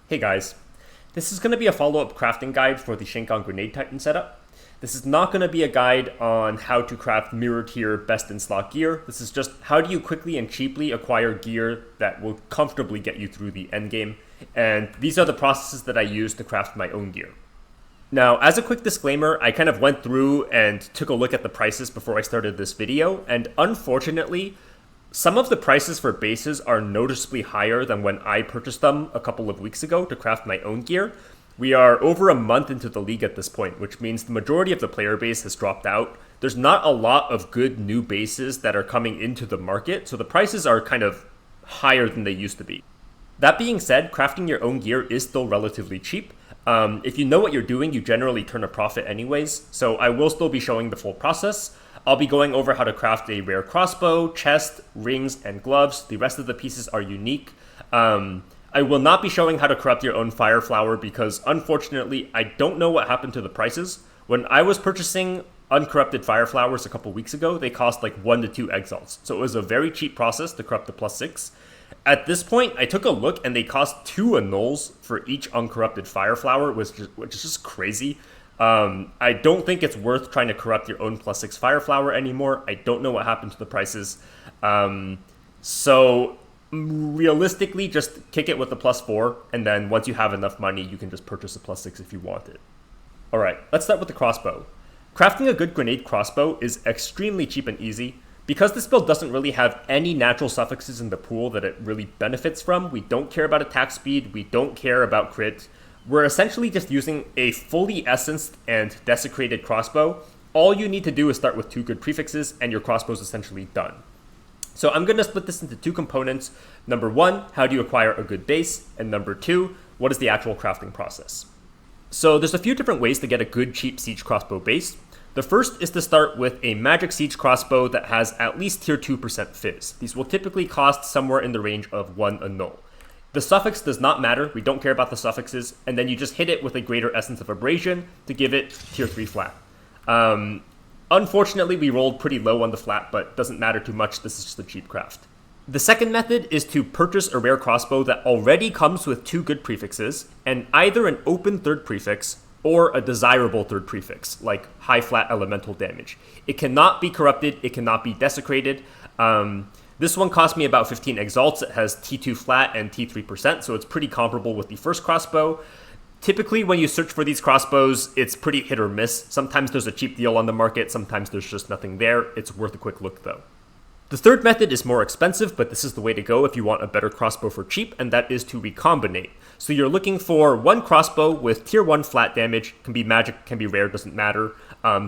Hey guys, this is going to be a follow-up crafting guide for the Shankgonne Grenade Titan setup. This is not going to be a guide on how to craft mirror tier best in slot gear. This is just how do you quickly and cheaply acquire gear that will comfortably get you through the end game. And these are the processes that I use to craft my own gear. Now, as a quick disclaimer, I kind of went through and took a look at the prices before I started this video, and unfortunately, some of the prices for bases are noticeably higher than when I purchased them a couple of weeks ago to craft my own gear. We are over a month into the league at this point, which means the majority of the player base has dropped out. There's not a lot of good new bases that are coming into the market, so the prices are kind of higher than they used to be. That being said, crafting your own gear is still relatively cheap. If you know what you're doing, you generally turn a profit anyways, so I will still be showing the full process. I'll be going over how to craft a rare crossbow, chest, rings, and gloves. The rest of the pieces are unique. I will not be showing how to craft your own Fireflower because, unfortunately, I don't know what happened to the prices. When I was purchasing uncorrupted Fireflowers a couple weeks ago, they cost like 1 to 2 exalts. So it was a very cheap process to corrupt the +6. At this point, I took a look and they cost 2 annuls for each uncorrupted Fireflower, which is just crazy. I don't think it's worth trying to corrupt your own +6 Fireflower anymore. I don't know what happened to the prices. So realistically, just kick it with the +4, and then once you have enough money, you can just purchase a +6 if you want it. Alright, let's start with the crossbow. Crafting a good grenade crossbow is extremely cheap and easy. Because this build doesn't really have any natural suffixes in the pool that it really benefits from, we don't care about attack speed, we don't care about crit. We're essentially just using a fully essenced and desecrated crossbow. All you need to do is start with 2 good prefixes and your crossbow is essentially done. So I'm going to split this into 2 components. Number 1, how do you acquire a good base? And number 2, what is the actual crafting process? So there's a few different ways to get a good cheap siege crossbow base. The first is to start with a magic siege crossbow that has at least tier 2% fizz. These will typically cost somewhere in the range of 1 annul. The suffix does not matter, we don't care about the suffixes, and then you just hit it with a greater essence of abrasion to give it tier 3 flat. Unfortunately, we rolled pretty low on the flat, but doesn't matter too much, this is just a cheap craft. The second method is to purchase a rare crossbow that already comes with 2 good prefixes, and either an open third prefix or a desirable third prefix, like high flat elemental damage. It cannot be corrupted, it cannot be desecrated. This one cost me about 15 exalts. It has T2 flat and T3%, so it's pretty comparable with the first crossbow. Typically, when you search for these crossbows, it's pretty hit or miss. Sometimes there's a cheap deal on the market, sometimes there's just nothing there. It's worth a quick look though. The third method is more expensive, but this is the way to go if you want a better crossbow for cheap, and that is to recombinate. So you're looking for one crossbow with tier 1 flat damage, can be magic, can be rare, doesn't matter.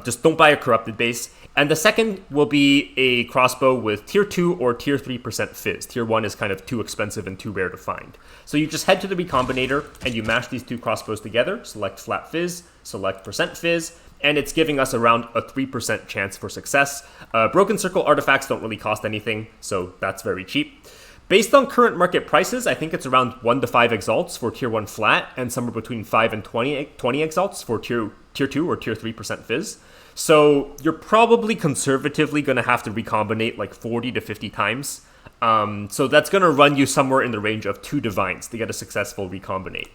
Just don't buy a corrupted base. And the second will be a crossbow with tier 2 or tier 3% fizz. Tier 1 is kind of too expensive and too rare to find. So you just head to the recombinator and you mash these 2 crossbows together, select flat fizz, select percent fizz, and it's giving us around a 3% chance for success. Broken Circle artifacts don't really cost anything, so that's very cheap. Based on current market prices, I think it's around 1 to 5 exalts for tier 1 flat, and somewhere between 5 and 20 exalts for tier 2 or tier 3% fizz. So you're probably conservatively going to have to recombinate like 40 to 50 times. So that's going to run you somewhere in the range of 2 divines to get a successful recombinate.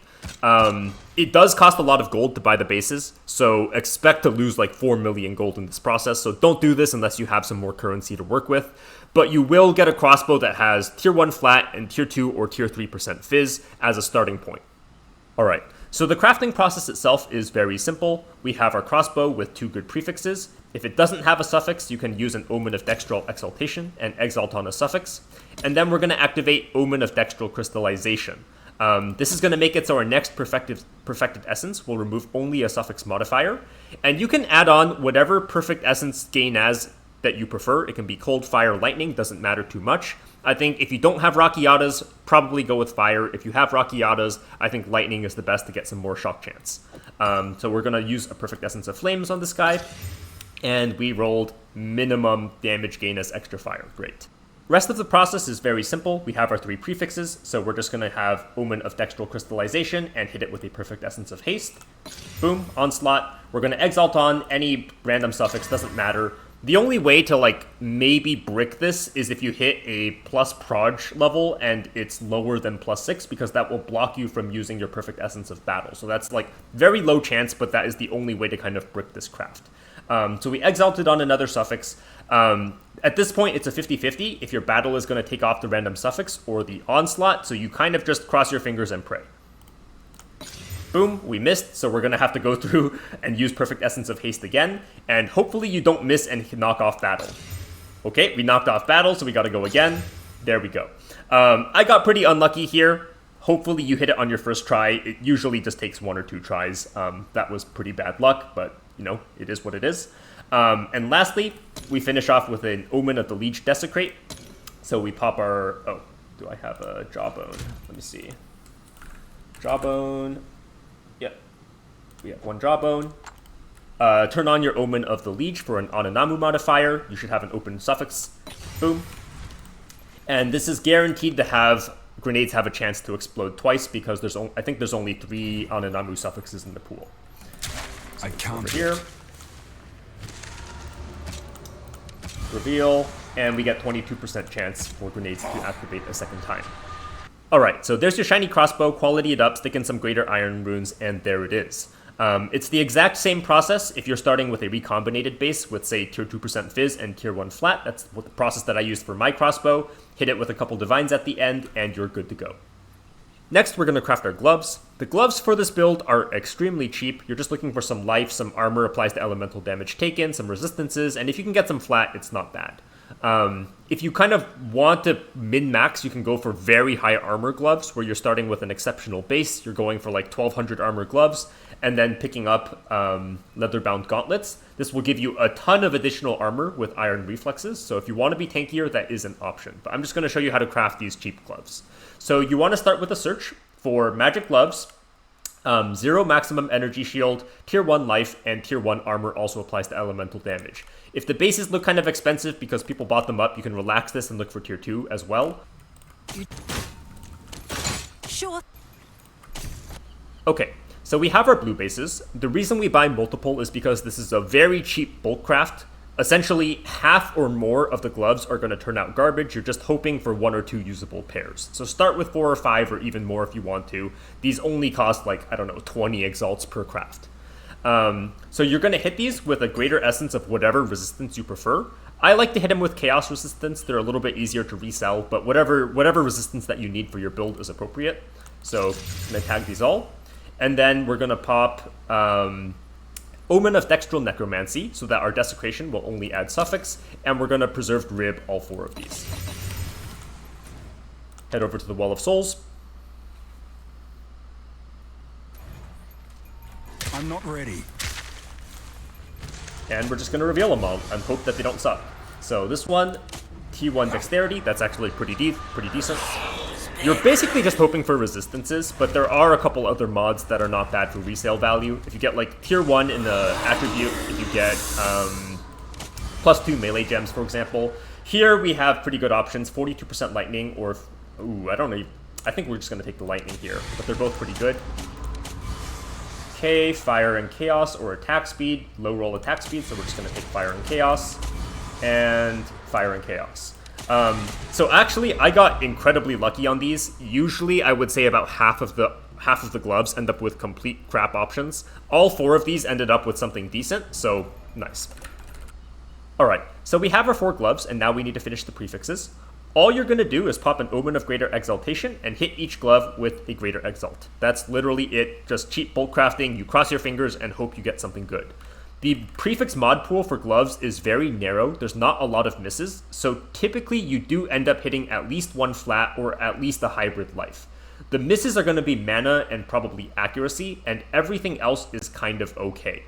It does cost a lot of gold to buy the bases, so expect to lose like 4 million gold in this process, so don't do this unless you have some more currency to work with. But you will get a crossbow that has tier 1 flat and tier 2 or tier 3% fizz as a starting point. Alright, so the crafting process itself is very simple. We have our crossbow with 2 good prefixes. If it doesn't have a suffix, you can use an Omen of Dextral Exaltation and exalt on a suffix. And then we're going to activate Omen of Dextral Crystallization. This is going to make it so our next perfected essence will remove only a suffix modifier. And you can add on whatever perfect essence gain as that you prefer. It can be cold, fire, lightning, doesn't matter too much. I think if you don't have Rockiatas, probably go with fire. If you have Rockiatas, I think lightning is the best to get some more shock chance. So we're going to use a perfect essence of flames on this guy. And we rolled minimum damage gain as extra fire. Great. Rest of the process is very simple. We have our 3 prefixes, so we're just going to have Omen of Dextral Crystallization and hit it with a perfect essence of haste. Boom, onslaught. We're going to exalt on any random suffix, doesn't matter. The only way to like maybe brick this is if you hit a plus proj level and it's lower than +6, because that will block you from using your perfect essence of battle. So that's like very low chance, but that is the only way to kind of brick this craft. So we exalted on another suffix. At this point, it's a 50-50 if your battle is going to take off the random suffix or the onslaught, so you kind of just cross your fingers and pray. Boom, we missed, so we're going to have to go through and use Perfect Essence of Haste again, and hopefully you don't miss and knock off battle. Okay, we knocked off battle, so we got to go again. There we go. I got pretty unlucky here. Hopefully you hit it on your first try. It usually just takes 1 or 2 tries. That was pretty bad luck, but, you know, it is what it is. And lastly, we finish off with an Omen of the Liege Desecrate. So we pop our... Oh, do I have a Jawbone? Let me see. Jawbone... Yep. We have 1 Jawbone. Turn on your Omen of the Liege for an Onanamu modifier. You should have an open suffix. Boom. And this is guaranteed to have... Grenades have a chance to explode twice because I think there's only 3 Onanamu suffixes in the pool. So I can't. over here. Reveal, and we get 22% chance for grenades to activate a second time. Alright, so there's your shiny crossbow, quality it up, stick in some greater iron runes, and there it is. It's the exact same process if you're starting with a recombinated base with, say, tier 2% fizz and tier 1 flat. That's the process that I used for my crossbow. Hit it with a couple divines at the end, and you're good to go. Next, we're going to craft our gloves. The gloves for this build are extremely cheap. You're just looking for some life, some armor applies to elemental damage taken, some resistances, and if you can get some flat, it's not bad. If you kind of want to min-max, you can go for very high armor gloves, where you're starting with an exceptional base. You're going for like 1200 armor gloves, and then picking up leather-bound gauntlets. This will give you a ton of additional armor with iron reflexes, so if you want to be tankier, that is an option. But I'm just going to show you how to craft these cheap gloves. So you want to start with a search for magic gloves, 0 maximum energy shield, tier 1 life, and tier 1 armor also applies to elemental damage. If the bases look kind of expensive because people bought them up, you can relax this and look for tier 2 as well. Sure. Okay, so we have our blue bases. The reason we buy multiple is because this is a very cheap bulk craft. Essentially, half or more of the gloves are going to turn out garbage. You're just hoping for 1 or 2 usable pairs. So start with 4 or 5 or even more if you want to. These only cost like, I don't know, 20 exalts per craft. So you're going to hit these with a greater essence of whatever resistance you prefer. I like to hit them with chaos resistance. They're a little bit easier to resell, but whatever resistance that you need for your build is appropriate. So I'm going to tag these all. And then we're going to pop... Omen of Dextral Necromancy, so that our Desecration will only add suffix, and we're going to Preserved Rib all 4 of these. Head over to the Wall of Souls. I'm not ready. And we're just going to reveal them all and hope that they don't suck. So this one, T1 Dexterity, that's actually pretty decent. You're basically just hoping for resistances, but there are a couple other mods that are not bad for resale value. If you get like tier 1 in the attribute, if you get +2 melee gems, for example. Here we have pretty good options, 42% lightning, or, ooh, I don't know, I think we're just going to take the lightning here, but they're both pretty good. Okay, fire and chaos, or attack speed, low roll attack speed, so we're just going to take fire and chaos, and fire and chaos. So actually, I got incredibly lucky on these. Usually, I would say about half of the gloves end up with complete crap options. All 4 of these ended up with something decent, so nice. Alright, so we have our 4 gloves, and now we need to finish the prefixes. All you're going to do is pop an Omen of Greater Exaltation and hit each glove with a Greater Exalt. That's literally it, just cheap bulk crafting, you cross your fingers and hope you get something good. The prefix mod pool for gloves is very narrow, there's not a lot of misses, so typically you do end up hitting at least 1 flat or at least a hybrid life. The misses are going to be mana and probably accuracy, and everything else is kind of okay.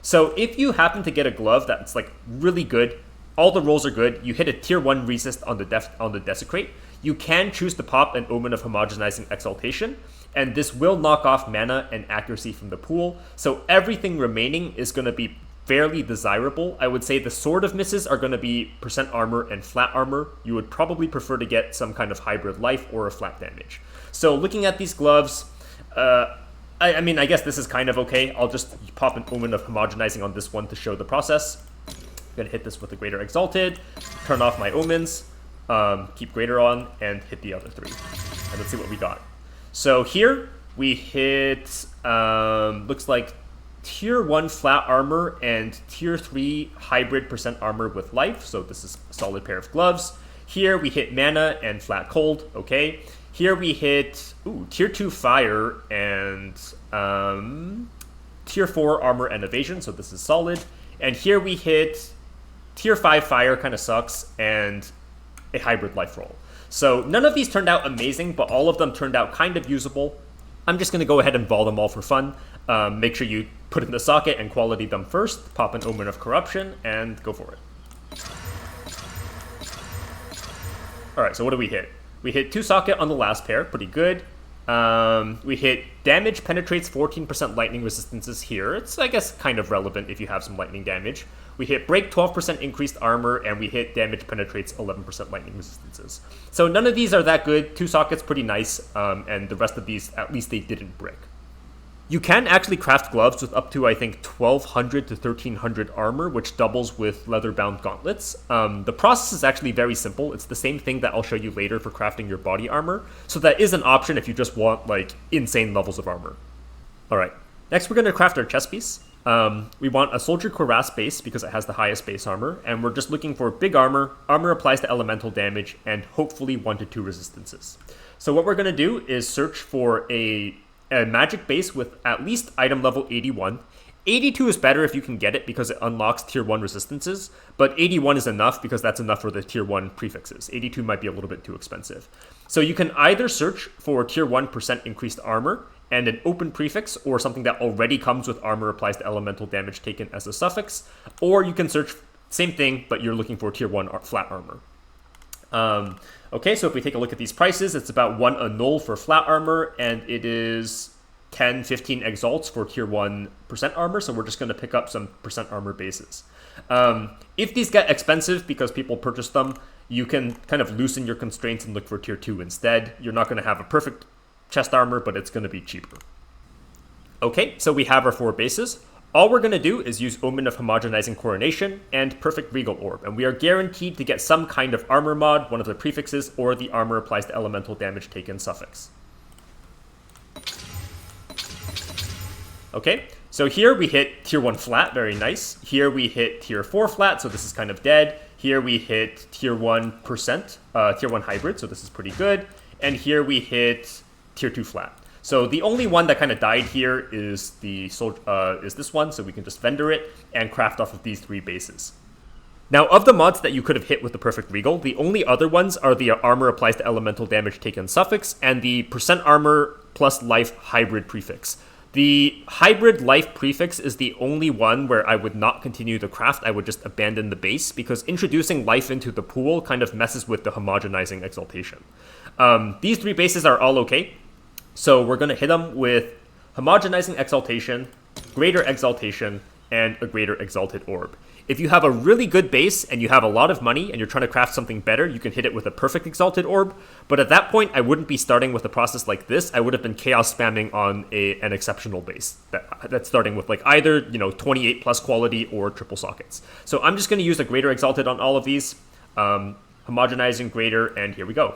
So if you happen to get a glove that's like really good, all the rolls are good, you hit a tier 1 resist on the Desecrate, you can choose to pop an Omen of Homogenizing Exaltation, and this will knock off mana and accuracy from the pool, so everything remaining is going to be fairly desirable. I would say the sort of misses are going to be percent armor and flat armor. You would probably prefer to get some kind of hybrid life or a flat damage. So looking at these gloves, I mean, I guess this is kind of okay. I'll just pop an Omen of Homogenizing on this one to show the process. I'm going to hit this with the Greater Exalted, turn off my Omens, keep Greater on, and hit the other 3. And let's see what we got. So here we hit, looks like Tier 1 flat armor and Tier 3 hybrid % armor with life. So this is a solid pair of gloves. Here we hit mana and flat cold. Okay. Here we hit Tier 2 fire and Tier 4 armor and evasion. So this is solid. And here we hit Tier 5 fire, kind of sucks, and a hybrid life roll. So none of these turned out amazing, but all of them turned out kind of usable. I'm just going to go ahead and vol them all for fun. Make sure you put in the socket and quality them first, pop an Omen of Corruption, and go for it. Alright, so what do we hit? We hit 2 socket on the last pair, pretty good. We hit damage penetrates 14% lightning resistances here. It's, I guess, kind of relevant if you have some lightning damage. We hit break 12% increased armor, and we hit damage penetrates 11% lightning resistances. So none of these are that good. 2 sockets pretty nice, and the rest of these, at least they didn't break. You can actually craft gloves with up to, I think, 1200 to 1300 armor, which doubles with leather-bound gauntlets. The process is actually very simple. It's the same thing that I'll show you later for crafting your body armor. So that is an option if you just want, like, insane levels of armor. Alright, next we're going to craft our chest piece. We want a Soldier Cuirass base because it has the highest base armor, and we're just looking for big armor. Armor applies to elemental damage, and hopefully 1 to 2 resistances. So what we're going to do is search for a magic base with at least item level 81. 82 is better if you can get it because it unlocks tier 1 resistances, but 81 is enough because that's enough for the tier 1 prefixes. 82 might be a little bit too expensive. So you can either search for tier 1% increased armor and an open prefix, or something that already comes with armor applies to elemental damage taken as a suffix, or you can search same thing, but you're looking for tier 1 flat armor. Okay, so if we take a look at these prices, it's about 1 annul for flat armor, and it is 10, 15 exalts for tier 1% armor, so we're just going to pick up some % armor bases. If these get expensive because people purchase them, you can kind of loosen your constraints and look for tier 2 instead. You're not going to have a perfect chest armor, but it's going to be cheaper. Okay, so we have our 4 bases. All we're going to do is use Omen of Homogenizing Coronation and Perfect Regal Orb, and we are guaranteed to get some kind of armor mod, one of the prefixes, or the armor applies to elemental damage taken suffix. Okay, so here we hit tier 1 flat, very nice. Here we hit tier 4 flat, so this is kind of dead. Here we hit tier 1%, tier 1 hybrid, so this is pretty good. And here we hit tier 2 flat. So the only one that kind of died here is this one, so we can just vendor it and craft off of these 3 bases. Now, of the mods that you could have hit with the Perfect Regal, the only other ones are the armor applies to elemental damage taken suffix and the % armor plus life hybrid prefix. The hybrid life prefix is the only one where I would not continue the craft. I would just abandon the base because introducing life into the pool kind of messes with the homogenizing exaltation. These 3 bases are all okay. So we're going to hit them with Homogenizing Exaltation, Greater Exaltation, and a Greater Exalted Orb. If you have a really good base and you have a lot of money and you're trying to craft something better, you can hit it with a Perfect Exalted Orb. But at that point, I wouldn't be starting with a process like this. I would have been chaos spamming on an exceptional base that's starting with like either 28 plus quality or triple sockets. So I'm just going to use a Greater Exalted on all of these, Homogenizing Greater, and here we go.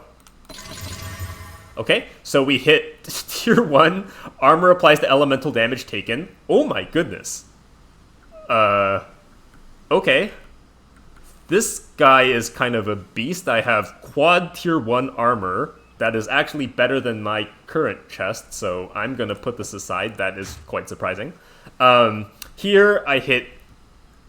Okay, so we hit tier 1, armor applies to elemental damage taken. Oh my goodness. Okay. This guy is kind of a beast. I have quad tier 1 armor that is actually better than my current chest, so I'm going to put this aside. That is quite surprising. Here I hit,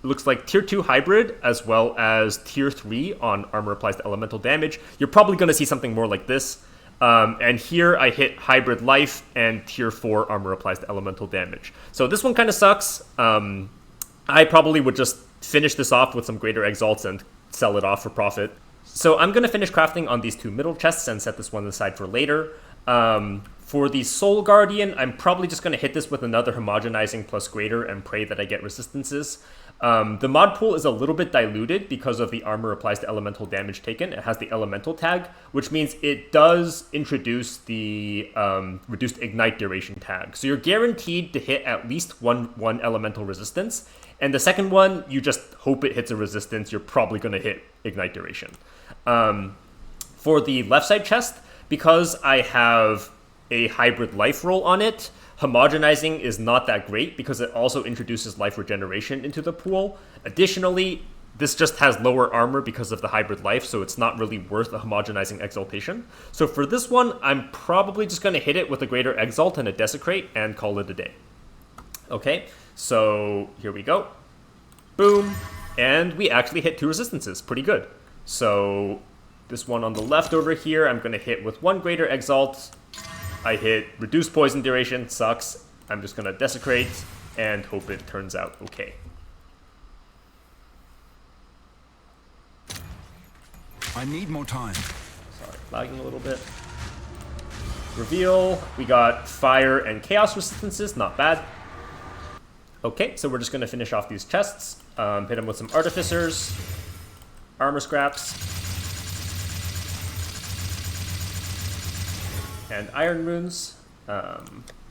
looks like tier 2 hybrid as well as tier 3 on armor applies to elemental damage. You're probably going to see something more like this. And here I hit hybrid life and tier 4 armor applies to elemental damage. So this one kind of sucks. I probably would just finish this off with some greater exalts and sell it off for profit. So I'm going to finish crafting on these 2 middle chests and set this one aside for later. For the Soul Guardian, I'm probably just going to hit this with another homogenizing plus greater and pray that I get resistances. The mod pool is a little bit diluted because of the armor applies to elemental damage taken. It has the elemental tag, which means it does introduce the reduced ignite duration tag. So you're guaranteed to hit at least one elemental resistance. And the second one, you just hope it hits a resistance. You're probably going to hit ignite duration. For the left side chest, because I have a hybrid life roll on it, homogenizing is not that great because it also introduces life regeneration into the pool. Additionally, this just has lower armor because of the hybrid life, so it's not really worth a homogenizing exaltation. So for this one, I'm probably just going to hit it with a greater exalt and a desecrate and call it a day. Okay, so here we go. Boom. And we actually hit 2 resistances. Pretty good. So this one on the left over here, I'm going to hit with 1 greater exalt. I hit reduced poison duration, sucks. I'm just gonna desecrate and hope it turns out okay. I need more time. Sorry, lagging a little bit. Reveal, we got fire and chaos resistances, not bad. Okay, so we're just gonna finish off these chests. Hit them with some artificers, armor scraps, and iron runes. Let's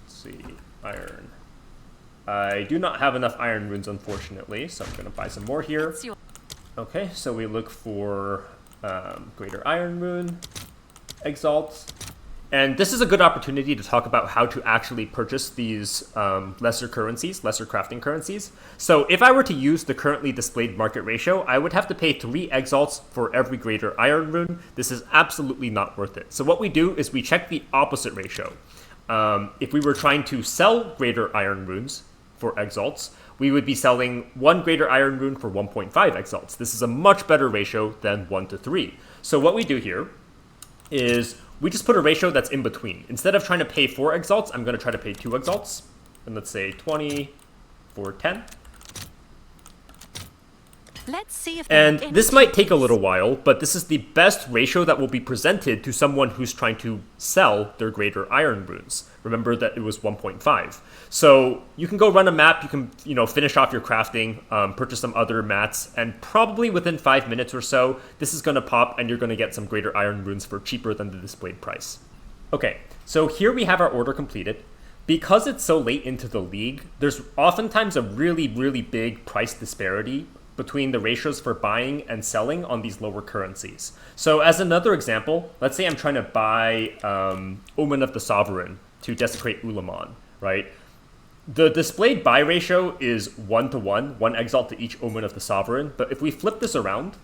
see, iron. I do not have enough iron runes, unfortunately, so I'm going to buy some more here. Okay, so we look for greater iron rune, exalt. And this is a good opportunity to talk about how to actually purchase these lesser currencies, lesser crafting currencies. So if I were to use the currently displayed market ratio, I would have to pay 3 exalts for every greater iron rune. This is absolutely not worth it. So what we do is we check the opposite ratio. If we were trying to sell greater iron runes for exalts, we would be selling 1 greater iron rune for 1.5 exalts. This is a much better ratio than 1 to 3. So what we do here is we just put a ratio that's in between. Instead of trying to pay 4 exalts, I'm going to try to pay 2 exalts. And let's say 20 for 10. Let's see if and this might take a little while, but this is the best ratio that will be presented to someone who's trying to sell their greater iron runes. Remember that it was 1.5. So you can go run a map, you can finish off your crafting, purchase some other mats, and probably within 5 minutes or so, this is going to pop and you're going to get some greater iron runes for cheaper than the displayed price. Okay, so here we have our order completed. Because it's so late into the league, there's oftentimes a really, really big price disparity between the ratios for buying and selling on these lower currencies. So as another example, let's say I'm trying to buy Omen of the Sovereign to desecrate Ulamon, right? The displayed buy ratio is 1-to-1, 1 exalt to each Omen of the Sovereign, but if we flip this around,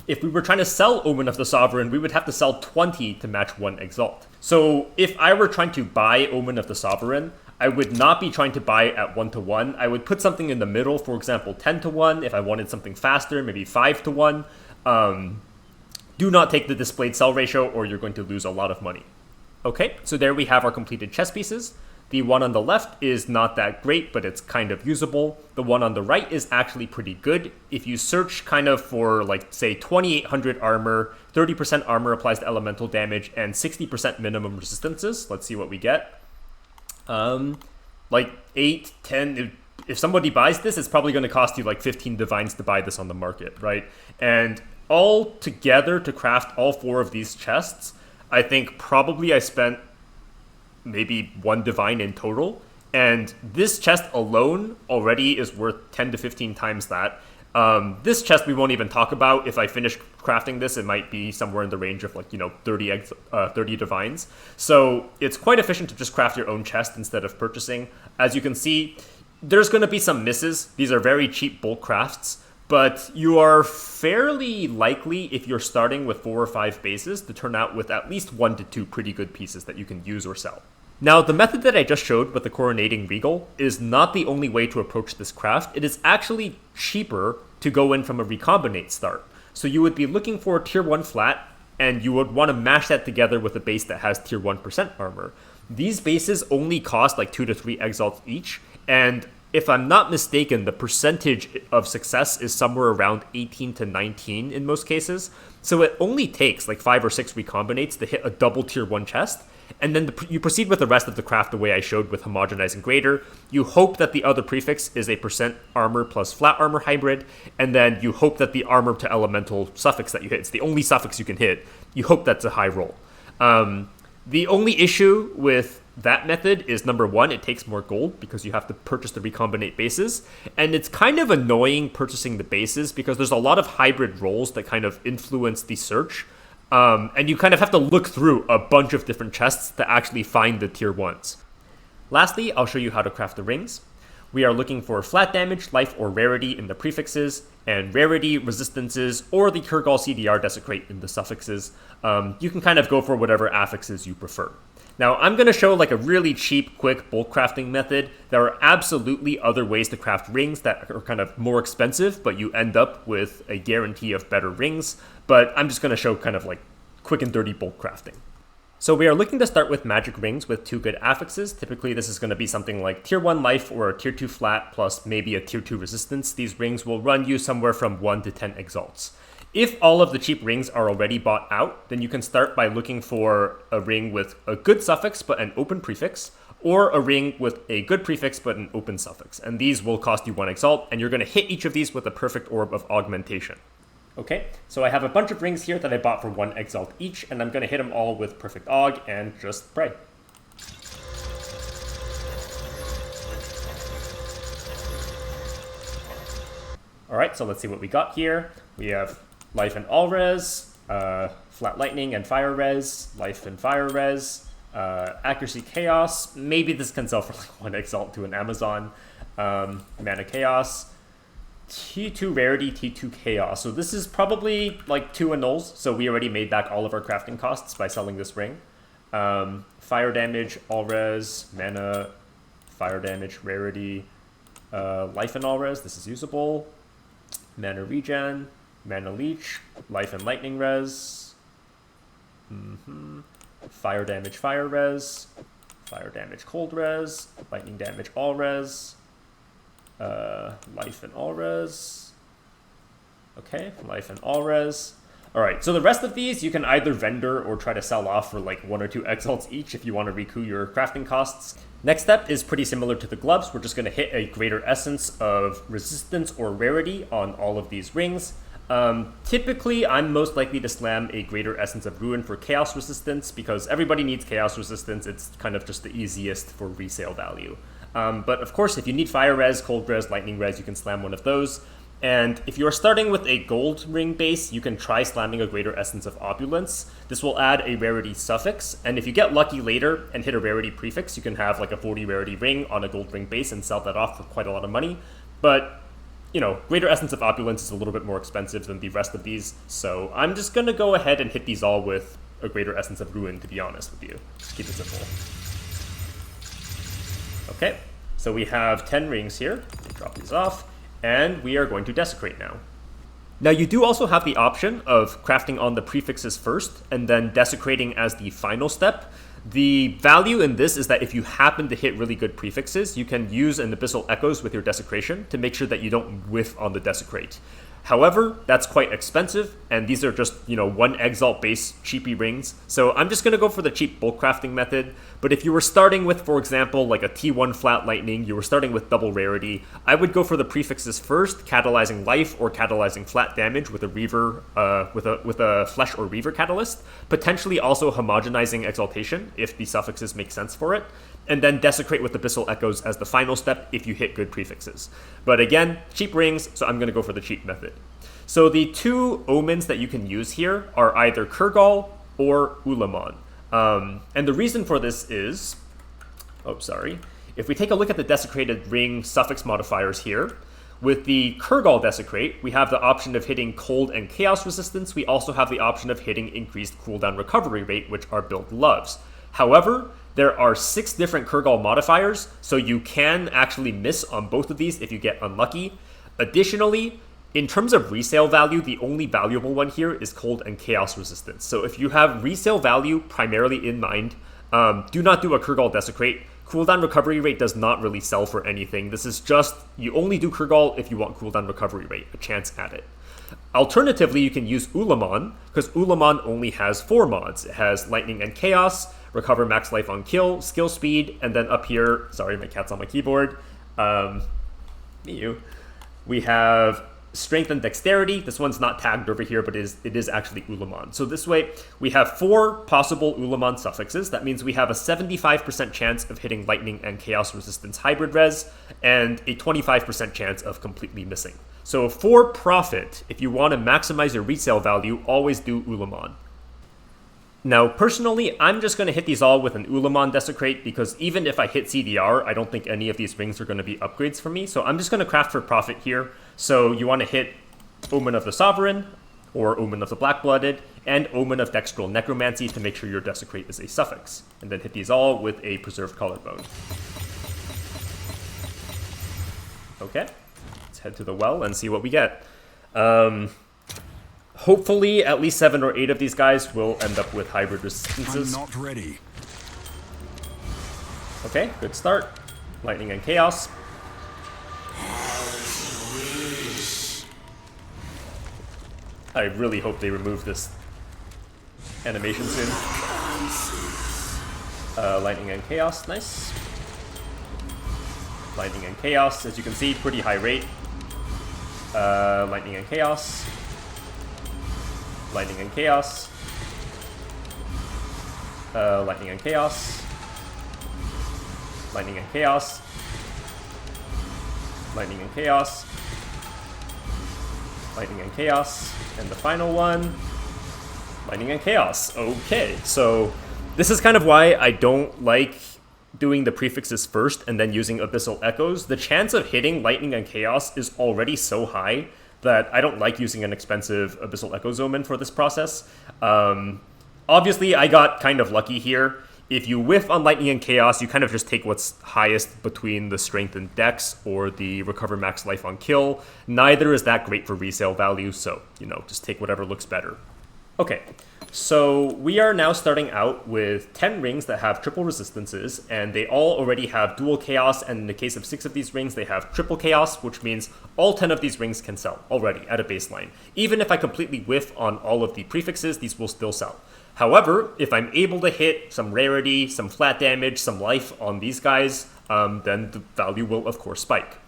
if we were trying to sell Omen of the Sovereign, we would have to sell 20 to match 1 exalt. So if I were trying to buy Omen of the Sovereign, I would not be trying to buy it at 1-to-1. I would put something in the middle, for example, 10-to-1. If I wanted something faster, maybe 5-to-1. Do not take the displayed sell ratio or you're going to lose a lot of money. Okay, so there we have our completed chess pieces. The one on the left is not that great, but it's kind of usable. The one on the right is actually pretty good. If you search kind of for, like, say, 2800 armor, 30% armor applies to elemental damage, and 60% minimum resistances, let's see what we get. Like 8, 10, if somebody buys this, it's probably going to cost you like 15 divines to buy this on the market, right? And all together to craft all 4 of these chests, I think probably I spent maybe 1 divine in total. And this chest alone already is worth 10 to 15 times that. This chest we won't even talk about. If I finish crafting this, it might be somewhere in the range of 30 divines. So it's quite efficient to just craft your own chest instead of purchasing. As you can see, there's going to be some misses. These are very cheap bulk crafts, but you are fairly likely, if you're starting with 4 or 5 bases, to turn out with at least 1 to 2 pretty good pieces that you can use or sell. Now, the method that I just showed with the Coronating Regal is not the only way to approach this craft. It is actually cheaper to go in from a recombinate start. So you would be looking for a tier 1 flat, and you would want to mash that together with a base that has tier 1% armor. These bases only cost like 2 to 3 exalts each, and if I'm not mistaken, the percentage of success is somewhere around 18 to 19 in most cases. So it only takes like 5 or 6 recombinates to hit a double tier 1 chest. and then you proceed with the rest of the craft the way I showed with homogenizing greater. You hope that the other prefix is a % armor plus flat armor hybrid, and then you hope that the armor to elemental suffix that you hit, it's the only suffix you can hit, you hope that's a high roll. The only issue with that method is, number one, it takes more gold because you have to purchase the recombinate bases, and it's kind of annoying purchasing the bases because there's a lot of hybrid rolls that kind of influence the search, and you kind of have to look through a bunch of different chests to actually find the tier 1s. Lastly, I'll show you how to craft the rings. We are looking for flat damage, life, or rarity in the prefixes, and rarity, resistances, or the Kurgal CDR desecrate in the suffixes. You can kind of go for whatever affixes you prefer. Now, I'm going to show like a really cheap, quick bulk crafting method. There are absolutely other ways to craft rings that are kind of more expensive, but you end up with a guarantee of better rings. But I'm just going to show kind of like quick and dirty bulk crafting. So we are looking to start with magic rings with 2 good affixes. Typically, this is going to be something like tier 1 life or a tier 2 flat plus maybe a tier 2 resistance. These rings will run you somewhere from 1 to 10 exalts. If all of the cheap rings are already bought out, then you can start by looking for a ring with a good suffix but an open prefix, or a ring with a good prefix but an open suffix. And these will cost you 1 exalt, and you're going to hit each of these with a perfect orb of augmentation. Okay, so I have a bunch of rings here that I bought for 1 exalt each, and I'm going to hit them all with perfect aug and just pray. Alright, so let's see what we got here. We have life and all res, flat lightning and fire res, life and fire res, accuracy chaos. Maybe this can sell for like 1 exalt to an Amazon. Mana chaos. T2 rarity, T2 chaos. So this is probably like 2 annuls. So we already made back all of our crafting costs by selling this ring. Fire damage, all res, mana, fire damage, rarity, life and all res. This is usable. Mana regen, mana leech, life and lightning res. Fire damage, fire res. Fire damage, cold res. Lightning damage, all res. Life and all res. Okay, life and all res. Alright, so the rest of these you can either vendor or try to sell off for like 1 or 2 exalts each if you want to recoup your crafting costs. Next step is pretty similar to the gloves. We're just going to hit a greater essence of resistance or rarity on all of these rings. Typically, I'm most likely to slam a greater essence of ruin for chaos resistance because everybody needs chaos resistance. It's kind of just the easiest for resale value. But of course, if you need fire res, cold res, lightning res, you can slam one of those. And if you're starting with a gold ring base, you can try slamming a greater essence of opulence. This will add a rarity suffix, and if you get lucky later and hit a rarity prefix, you can have like a 40 rarity ring on a gold ring base and sell that off for quite a lot of money. But, you know, greater essence of opulence is a little bit more expensive than the rest of these, so I'm just going to go ahead and hit these all with a greater essence of ruin, to be honest with you. Just keep it simple. Okay, so we have 10 rings here. Drop these off. And we are going to desecrate now. Now you do also have the option of crafting on the prefixes first and then desecrating as the final step. The value in this is that if you happen to hit really good prefixes, you can use an Abyssal Echoes with your desecration to make sure that you don't whiff on the desecrate. However, that's quite expensive, and these are just, 1 exalt base cheapy rings. So I'm just going to go for the cheap bulk crafting method. But if you were starting with, for example, like a T1 flat lightning, you were starting with double rarity, I would go for the prefixes first, catalyzing life or catalyzing flat damage with a reaver, with a flesh or reaver catalyst, potentially also homogenizing exaltation if the suffixes make sense for it, and then desecrate with Abyssal Echoes as the final step if you hit good prefixes. But again, cheap rings, so I'm going to go for the cheap method. So the 2 omens that you can use here are either Kurgal or Ulamon. And the reason for this is, if we take a look at the desecrated ring suffix modifiers here, with the Kurgal desecrate, we have the option of hitting cold and chaos resistance. We also have the option of hitting increased cooldown recovery rate, which our build loves. However, there are 6 different Kurgal modifiers, so you can actually miss on both of these if you get unlucky. Additionally, in terms of resale value, the only valuable one here is cold and chaos resistance. So if you have resale value primarily in mind, do not do a Kurgal desecrate. Cooldown recovery rate does not really sell for anything. This is just, you only do Kurgal if you want cooldown recovery rate, a chance at it. Alternatively, you can use Ulamon, because Ulamon only has 4 mods. It has lightning and chaos, recover max life on kill, skill speed, and then up here, sorry, my cat's on my keyboard, we have strength and dexterity. This one's not tagged over here, but it is actually Ulamon. So this way, we have 4 possible Ulamon suffixes. That means we have a 75% chance of hitting lightning and chaos resistance hybrid res, and a 25% chance of completely missing. So for profit, if you want to maximize your resale value, always do Ulamon. Now, personally, I'm just going to hit these all with an Ulamon Desecrate, because even if I hit CDR, I don't think any of these rings are going to be upgrades for me. So I'm just going to craft for profit here. So you want to hit Omen of the Sovereign, or Omen of the Black-Blooded, and Omen of Dextral Necromancy to make sure your Desecrate is a suffix. And then hit these all with a Preserved Collarbone. Okay, let's head to the well and see what we get. Hopefully, at least 7 or 8 of these guys will end up with hybrid resistances. I'm not ready. Okay, good start. Lightning and Chaos. I really hope they remove this animation soon. Lightning and Chaos, nice. Lightning and Chaos, as you can see, pretty high rate. Lightning and Chaos. Lightning and Chaos. Lightning and Chaos. Lightning and Chaos. Lightning and Chaos. Lightning and Chaos. And the final one, Lightning and Chaos. Okay, so this is kind of why I don't like doing the prefixes first and then using Abyssal Echoes. The chance of hitting Lightning and Chaos is already so high that I don't like using an expensive Abyssal Echoes Omen for this process. Obviously, I got kind of lucky here. If you whiff on Lightning and Chaos, you kind of just take what's highest between the Strength and Dex or the Recover Max Life on Kill. Neither is that great for resale value, so, just take whatever looks better. Okay, so we are now starting out with 10 rings that have triple resistances, and they all already have dual chaos, and in the case of 6 of these rings, they have triple chaos, which means all 10 of these rings can sell already at a baseline. Even if I completely whiff on all of the prefixes, these will still sell. However, if I'm able to hit some rarity, some flat damage, some life on these guys, then the value will, of course, spike.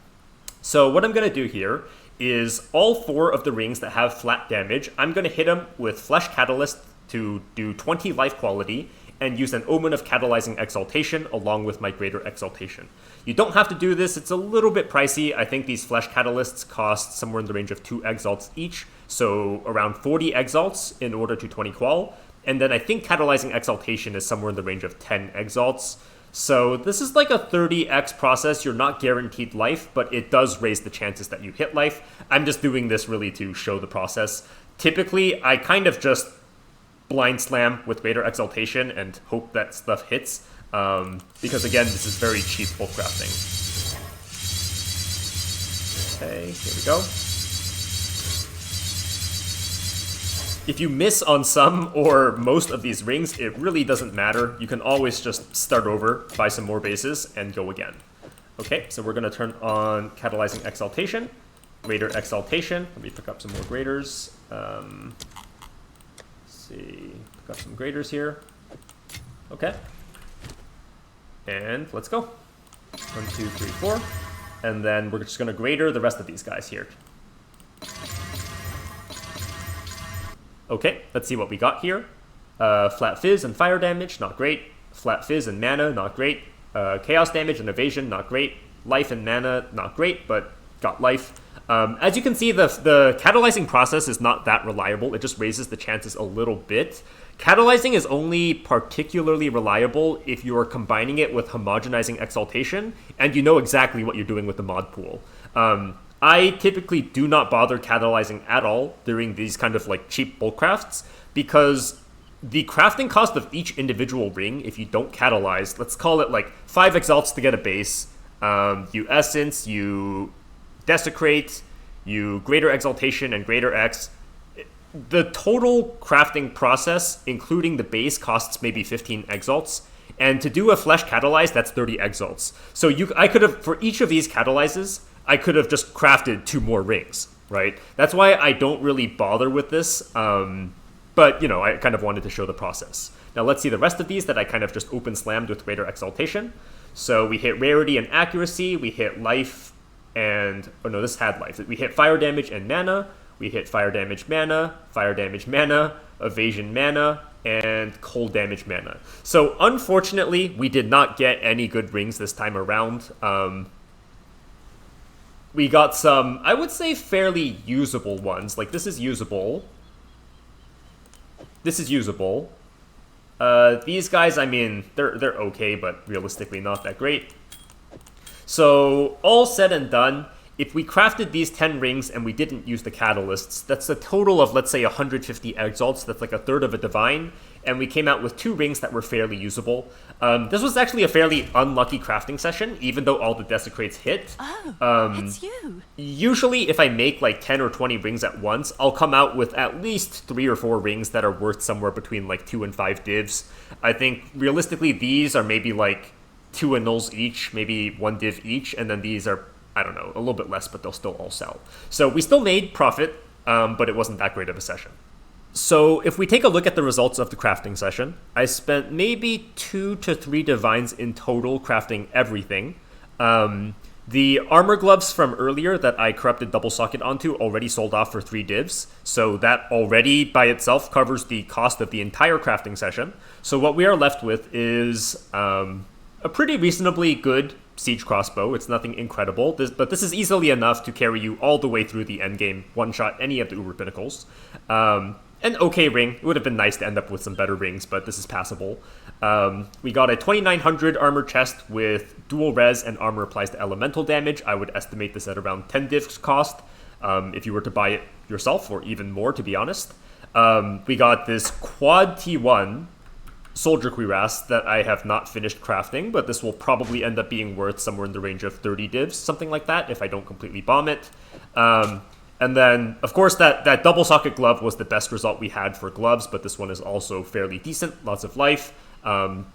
So what I'm going to do here is all 4 of the rings that have flat damage, I'm going to hit them with Flesh Catalyst to do 20 life quality, and use an Omen of Catalyzing Exaltation along with my Greater Exaltation. You don't have to do this, it's a little bit pricey. I think these Flesh Catalysts cost somewhere in the range of 2 exalts each, so around 40 exalts in order to 20 qual. And then I think Catalyzing Exaltation is somewhere in the range of 10 exalts. So this is like a 30x process. You're not guaranteed life, but it does raise the chances that you hit life. I'm just doing this really to show the process. Typically, I kind of just blind slam with Greater Exaltation and hope that stuff hits. Because again, this is very cheap bulk crafting. Okay, here we go. If you miss on some or most of these rings, it really doesn't matter. You can always just start over, buy some more bases, and go again. Okay, so we're going to turn on Catalyzing Exaltation, Greater Exaltation. Let me pick up some more Graders. Let's see, pick up some Graders here. Okay. And let's go. 1, 2, 3, 4. And then we're just going to Greater the rest of these guys here. Okay, let's see what we got here. Flat Fizz and fire damage, not great. Flat Fizz and mana, not great. Chaos damage and evasion, not great. Life and mana, not great, but got life. As you can see, the catalyzing process is not that reliable. It just raises the chances a little bit. Catalyzing is only particularly reliable if you are combining it with homogenizing exaltation, and you know exactly what you're doing with the mod pool. I typically do not bother catalyzing at all during these kind of like cheap bulk crafts, because the crafting cost of each individual ring, if you don't catalyze, let's call it like 5 exalts to get a base, you essence, you desecrate, you greater exaltation and greater X. The total crafting process, including the base, costs maybe 15 exalts. And to do a flesh catalyze, that's 30 exalts. So I could have, for each of these catalyzes, I could have just crafted 2 more rings, right? That's why I don't really bother with this. But, you know, I kind of wanted to show the process. Now let's see the rest of these that I kind of just open slammed with Raider Exaltation. So we hit Rarity and Accuracy, we hit Life and... Oh no, this had Life. We hit Fire Damage and Mana, we hit Fire Damage Mana, Evasion Mana, and Cold Damage Mana. So unfortunately, we did not get any good rings this time around. We got some, I would say, fairly usable ones. Like, this is usable. This is usable. These guys, I mean, they're okay, but realistically not that great. So, all said and done, if we crafted these 10 rings and we didn't use the catalysts, that's a total of, let's say, 150 exalts. That's like a third of a divine. And we came out with 2 rings that were fairly usable. This was actually a fairly unlucky crafting session, even though all the desecrates hit. Oh, it's you. Usually, if I make like 10 or 20 rings at once, I'll come out with at least 3 or 4 rings that are worth somewhere between like 2 and 5 divs. I think, realistically, these are maybe like 2 annuls each, maybe 1 div each, and then these are, I don't know, a little bit less, but they'll still all sell. So we still made profit, but it wasn't that great of a session. So if we take a look at the results of the crafting session, I spent maybe 2 to 3 divines in total crafting everything. The armor gloves from earlier that I corrupted double socket onto already sold off for 3 divs, so that already by itself covers the cost of the entire crafting session. So what we are left with is a pretty reasonably good siege crossbow. It's nothing incredible, but this is easily enough to carry you all the way through the endgame, one-shot any of the Uber Pinnacles. An okay ring. It would have been nice to end up with some better rings, but this is passable. We got a 2900 armor chest with dual res and armor applies to elemental damage. I would estimate this at around 10 divs cost if you were to buy it yourself, or even more, to be honest. We got this quad T1 Soldier Cuirass that I have not finished crafting, but this will probably end up being worth somewhere in the range of 30 divs, something like that, if I don't completely bomb it. And then, of course, that double socket glove was the best result we had for gloves, but this one is also fairly decent, lots of life,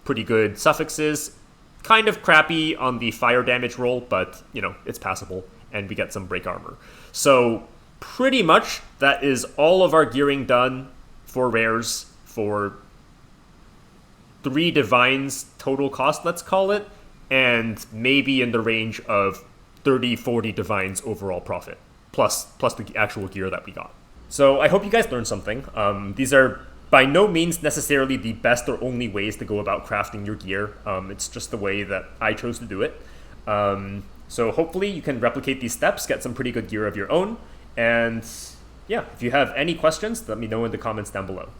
pretty good suffixes, kind of crappy on the fire damage roll, but, you know, it's passable, and we get some break armor. So, pretty much, that is all of our gearing done for rares for 3 divines total cost, let's call it, and maybe in the range of 30-40 divines overall profit, plus the actual gear that we got. So I hope you guys learned something. These are by no means necessarily the best or only ways to go about crafting your gear. It's just the way that I chose to do it. So hopefully you can replicate these steps, get some pretty good gear of your own, and yeah, if you have any questions, let me know in the comments down below.